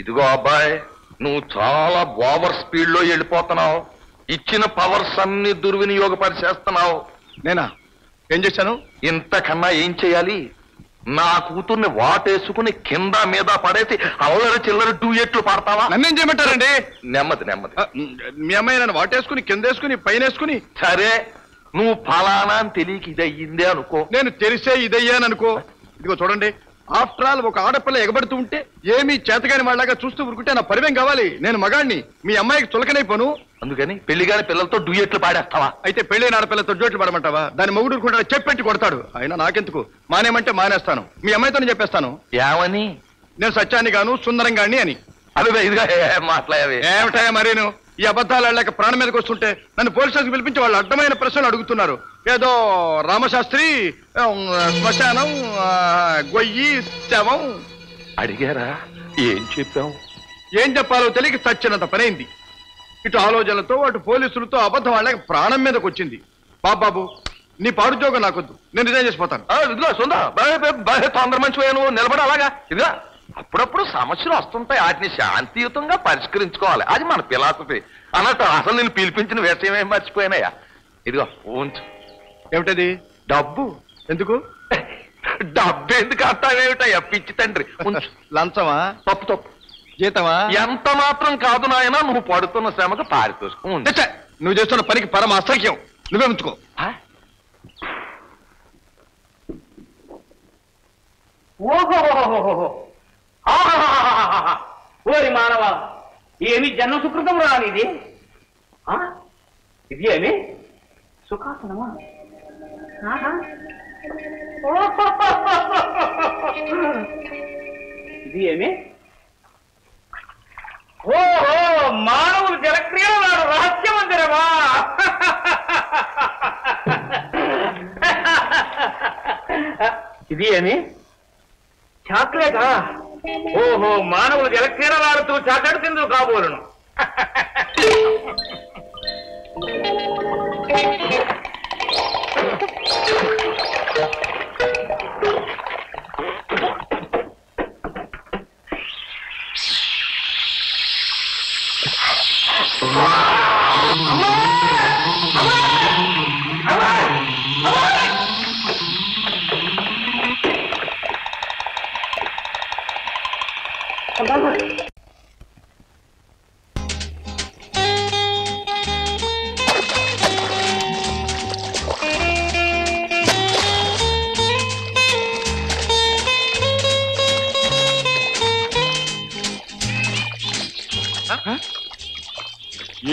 ఇదిగో అబ్బాయి, నువ్వు చాలా ఓవర్ స్పీడ్ లో వెళ్ళిపోతున్నావు. ఇచ్చిన పవర్స్ అన్ని దుర్వినియోగపరిచేస్తున్నావు. నేనా ఏం చేశాను? ఇంతకన్నా ఏం చేయాలి? నా కూతుర్ని వాటేసుకుని కింద మీద పడేసి అల్లరి చిల్లరి డూయెట్లు పాడతావా? నన్నేం చేయమంటారండి? నెమ్మది నెమ్మది. మీ అమ్మాయి నన్ను వాటేసుకుని కిందేసుకుని పైన వేసుకుని. సరే, నువ్వు ఫలానా అని తెలియక ఇదయ్యిందే అనుకో. నేను తెలిసే ఇదయ్యాననుకో. ఇదిగో చూడండి, ఆఫ్టర్ ఆల్ ఒక ఆడపిల్ల ఎగబడుతూ ఉంటే ఏమీ చేతగాని వాళ్ళగా చూస్తూ ఊరుకుంటే నా పరివేం కావాలి? నేను మగాడిని, మీ అమ్మాయికి చులకనైపోను. అందుకని పెళ్లిగాని పిల్లలతో డూయెట్లు పాడేస్తావా? అయితే పెళ్లి ఆడపిల్లతో జోట్లు పడమంటావా? దాని మొగుడు ఊరుకుంటా చెప్పెట్టి కొడతాడు. అయినా నాకెందుకు, మానేమంటే మానేస్తాను. మీ అమ్మాయితోనే చెప్పేస్తాను. ఏమని? నేను సత్యాన్ని గాను సుందరంగాని అని. అవి ఇదిగా మాట్లాడేవి ఏమిటాయా మరీను? ఈ అబద్ధాలు ఆడలేక ప్రాణం మీదకి వస్తుంటే నన్ను పోలీస్ స్టేషన్ పిలిపించి వాళ్ళు అడ్డమైన ప్రశ్నలు అడుగుతున్నారు. ఏదో రామశాస్త్రి, శ్మశానం, గొయ్యి, శవం అడిగారా? ఏం చెప్పావు? ఏం చెప్పాలో తెలియక చచ్చినంత పనైంది. ఇటు ఆలోచనలతో అటు పోలీసులతో అబద్ధం ఆడలేక ప్రాణం మీదకి వచ్చింది. బాబు, నీ పాడుద్యోగం నాకొద్దు, నేను రిజైన్ చేసిపోతాను. ఇదిగో సుందా, తొందర మంచి నువ్వు నిలబడి అలాగా. ఇదిగా అప్పుడప్పుడు సమస్యలు వస్తుంటాయి, వాటిని శాంతియుతంగా పరిష్కరించుకోవాలి. అది మన ఫిలాసఫీ అన్నట్టు. అసలు నేను పిలిపించిన విషయం ఏం మర్చిపోయినాయా? ఇదిగో ఉంచు. ఏమిటది? డబ్బు. ఎందుకు? డబ్బు ఎందుకు అంటావేమిటయ్యా పిచ్చి తండ్రి? ఉంచు. లంచమా? తప్పు. జీతమా? ఎంత మాత్రం కాదు నాయన, నువ్వు పడుతున్న శ్రమకు పారితోషికం. నువ్వు చేస్తున్న పనికి పరమ అసహ్యం. నువ్వే ఉంచుకో. ఓహో, ఓరి మానవ, ఏమి జన్మ సుకృతం రానిది? ఇది ఏమి సుఖాసనమా? ఇది ఏమి? ఓహో, మానవులు జలక్రియలు నాడు రహస్య మందిరమా? ఇది ఏమి? చాక్లెటా? ఓహో, మానవులు జలక్రీడలాడుతూ చాకటి తిందులు కాబోలును.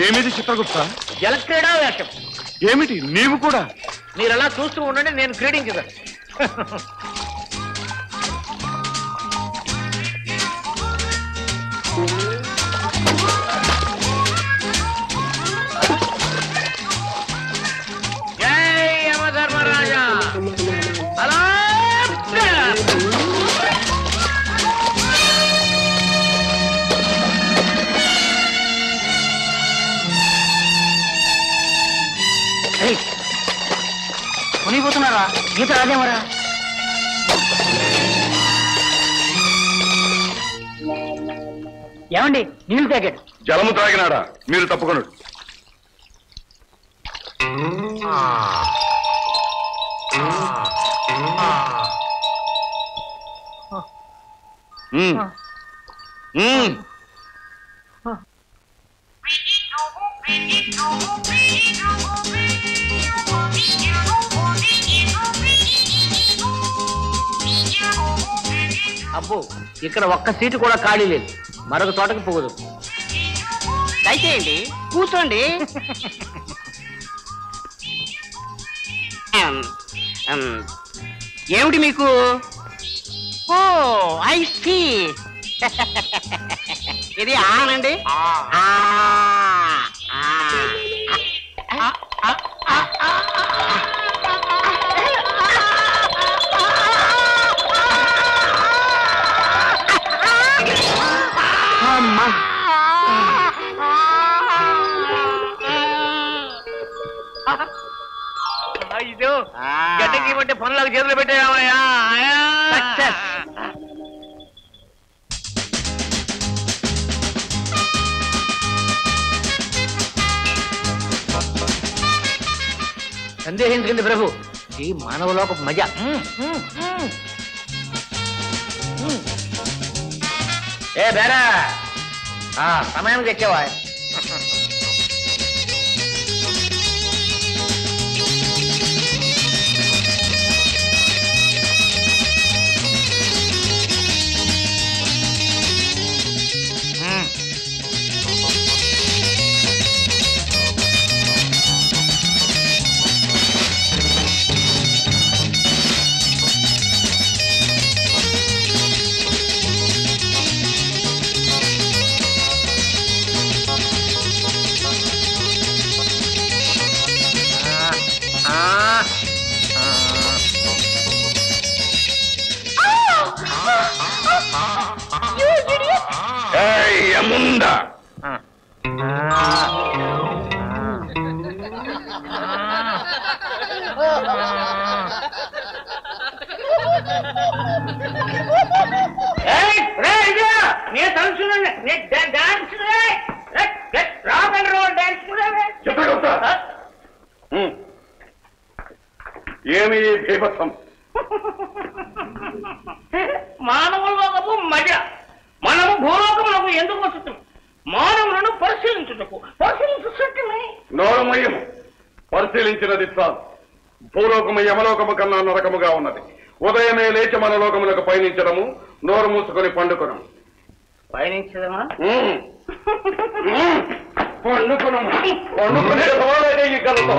ఏమిటి చిత్రగుప్త? జలక్రీడా వేషం. ఏమిటి నీవు కూడా? మీరు అలా చూస్తూ ఉండండి, నేను క్రీడించగలను. జై యమధర్మరాజా. అలా కొనిపోతున్నారా? గీత రాజేమరా? ఏమండి, నీళ్లు తాగాడు. జలము తాగినాడా? మీరు తప్పుకోండి. అబ్బో, ఇక్కడ ఒక్క సీటు కూడా ఖాళీ లేదు. మరొక చోటకి పోదు. దయచేయండి, కూర్చోండి. ఏమిటి మీకు? ఓ, ఐ సీ. ఇది ఆనండి. ఇదో గడ్డకి బట్టి పనులకు చేతులు పెట్టామయ్యా. సందేహించకండి ప్రభు, ఈ మానవలోక మజ. ఏ బేరా, సమయానికి తెచ్చావా? యముండా, నేను తలుచున్నాను, dance rock and roll dance. ఏమి బీభత్సం? మానవులకు మజ. మనము భూలోకములకు ఎందుకు వస్తున్నాం? మానవులను పరిశీలించుటకు. నోరమయ్యము పరిశీలించినది చాలు. భూలోకము యమలోకము కన్నా నరకముగా ఉన్నది. ఉదయమే లేచి మన లోకములకు పయనించడము, నోరు మూసుకొని పండుకొనము. పయనించదమా? పండుకొనము. పండుకునే ఈ కలతో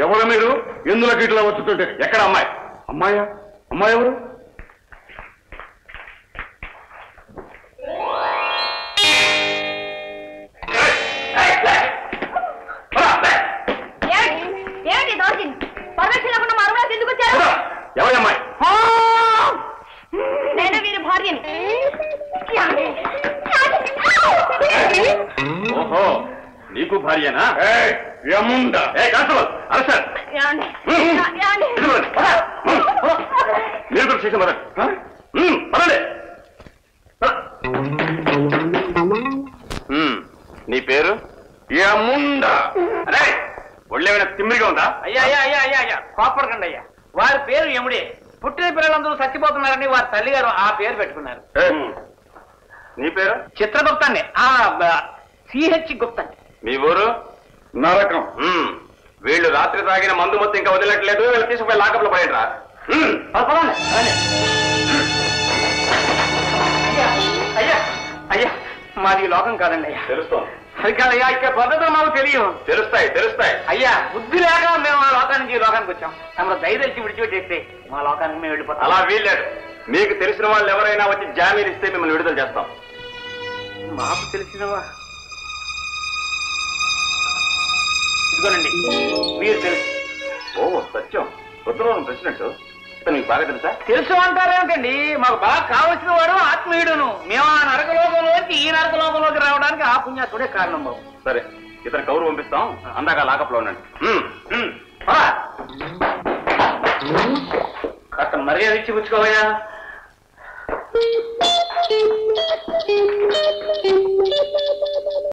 ఎవరు మీరు? ఎందులోకి ఇట్లా వచ్చుతుంటే? ఎక్కడ అమ్మాయి? అమ్మాయా? అమ్మాయి ఎవరు? ఎవరి అమ్మాయి? నేను వీరి భార్యని. ఓహో, నీకు భార్యనా? యముండా. Constable, arrest. మీరు కూడా స్టేషన్ పదండి. నీ పేరు? యముండా. అరే, ఒళ్ళేమైనా తిమ్మిరిగా ఉందా? అయ్యా కోపడకండి అయ్యా. వారి పేరు యముడే. పుట్టిన పిల్లలందరూ చచ్చిపోతున్నారని వారి తల్లిగారు ఆ పేరు పెట్టుకున్నారు. నీ పేరు? చిత్రగుప్తాన్ని. సిహెచ్ గుప్తాన్ని. మీ ఊరు? నరకం. వీళ్ళు రాత్రి తాగిన మందు మొత్తం ఇంకా వదిలట్లేదు. వీళ్ళు తీసుకుపోయి లాకప్లో పడేట్రా. అయ్యా మాది లోకం కాదండి అయ్యా. తెలుస్తోంది. అది కాదయ్యా, ఇక్కడ పద్ధతులు మాకు తెలియదు. తెలుస్తాయి. అయ్యా, బుద్ధి లేక మేము ఆ లోకానికి ఈ లోకానికి వచ్చాం. తమరు దయదలిచి విడిచిపెట్టేస్తే మా లోకానికి మేము వెళ్ళిపోతాం. అలా వీల్లేదు. మీకు తెలిసిన వాళ్ళు ఎవరైనా వచ్చి జామీన్ ఇస్తే మిమ్మల్ని విడుదల చేస్తాం. మాకు తెలిసినవా? ఇదిగోనండి, మీరు తెలుసు. ఓ సత్యం, రుద్రవరం ప్రెసిడెంట్. మీకు బాగా తెలుసా? తెలుసు అంటారేమిటండి? మాకు బాగా కావలసిన వాడు ఆత్మీయుడును. మేము ఆ నరకలోకంలోకి ఈ నరకలోకంలోకి రావడానికి ఆ పుణ్యాత్తుడే కారణం బాబు. సరే, ఇతను కౌరు పంపిస్తాం. అందాక లాకప్లో ఉండండి. అతను మర్యాద ఇచ్చి పుచ్చుకోవయ్యా.